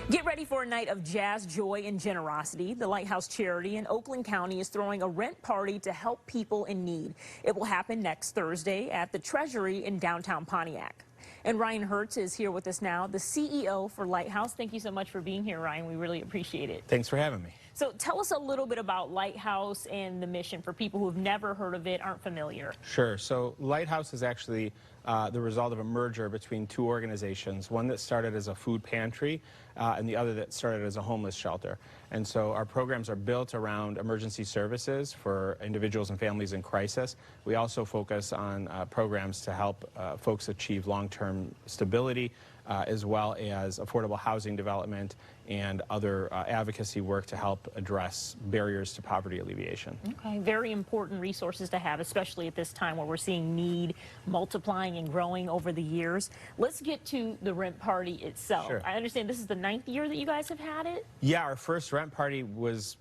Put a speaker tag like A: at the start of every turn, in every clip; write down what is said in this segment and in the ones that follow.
A: Get ready for a night of jazz, joy, and generosity. The Lighthouse Charity in Oakland County is throwing a rent party to help people in need. It will happen next Thursday at the Treasury in downtown Pontiac. And Ryan Hertz is here with us now, the CEO for Lighthouse. Thank you so much for being here, Ryan. We really appreciate it.
B: Thanks for having me.
A: So tell us a little bit about Lighthouse and the mission for people who have never heard of it, aren't familiar.
B: Sure. So Lighthouse is actually the result of a merger between two organizations, one that started as a food pantry and the other that started as a homeless shelter. And so our programs are built around emergency services for individuals and families in crisis. We also focus on programs to help folks achieve long-term stability, as well as affordable housing development and other advocacy work to help address barriers to poverty alleviation.
A: Okay, very important resources to have, especially at this time where we're seeing need multiplying and growing over the years. Let's get to the rent party itself.
B: Sure.
A: I understand this is the 9th year that you guys have had it?
B: Yeah, our first rent party was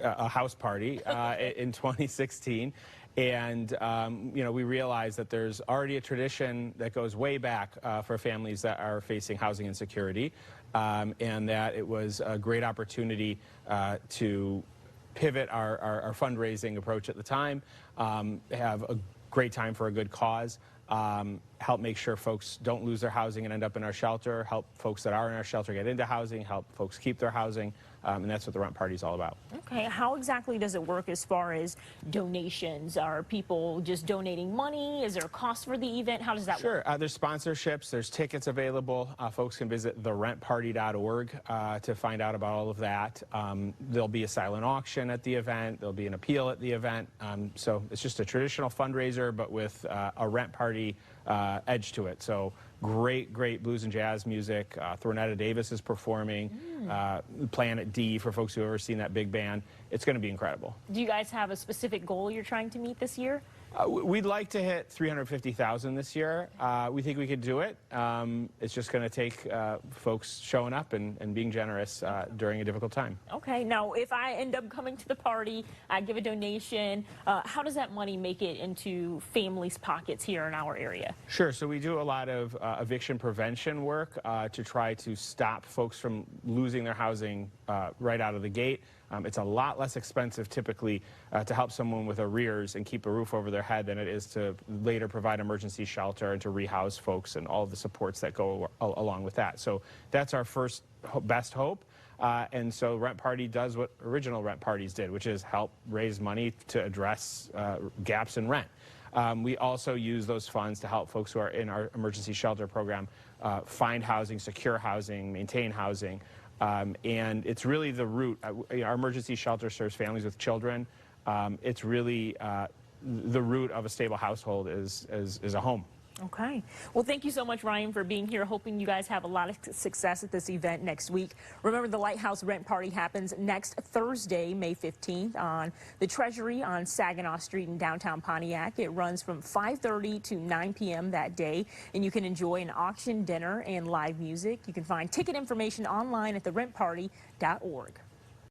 B: a house party in 2016. And, you know, we realized that there's already a tradition that goes way back for families that are facing housing insecurity, and that it was a great opportunity to pivot our fundraising approach at the time, have a great time for a good cause, help make sure folks don't lose their housing and end up in our shelter, help folks that are in our shelter get into housing, help folks keep their housing, and that's what the rent party is all about.
A: Okay, how exactly does it work as far as donations? Are people just donating money? Is there a cost for the event? How does that work?
B: Sure, there's sponsorships, there's tickets available. Folks can visit therentparty.org to find out about all of that. There'll be a silent auction at the event, there'll be an appeal at the event. So it's just a traditional fundraiser, but with a rent party edge to it. So great blues and jazz music. Thornetta Davis is performing. Planet D, for folks who have ever seen that big band. It's going to be incredible. Do
A: you guys have a specific goal you're trying to meet this year?
B: We'd like to hit 350,000 this year. We think we could do it. It's just going to take folks showing up and being generous during a difficult time.
A: Okay. Now, if I end up coming to the party, I give a donation, how does that money make it into families' pockets here in our area? Sure.
B: So we do a lot of eviction prevention work to try to stop folks from losing their housing right out of the gate. It's a lot less expensive typically to help someone with arrears and keep a roof over their head than it is to later provide emergency shelter and to rehouse folks and all the supports that go along with that. So that's our first best hope. And so Rent Party does what original rent parties did, which is help raise money to address gaps in rent. We also use those funds to help folks who are in our emergency shelter program find housing, secure housing, maintain housing. And it's really the root. Our emergency shelter serves families with children. It's really the root of a stable household is a home.
A: Okay. Well, thank you so much, Ryan, for being here. Hoping you guys have a lot of success at this event next week. Remember, the Lighthouse Rent Party happens next Thursday, May 15th, on the Treasury on Saginaw Street in downtown Pontiac. It runs from 5:30 to 9 p.m. that day, and you can enjoy an auction, dinner, and live music. You can find ticket information online at therentparty.org.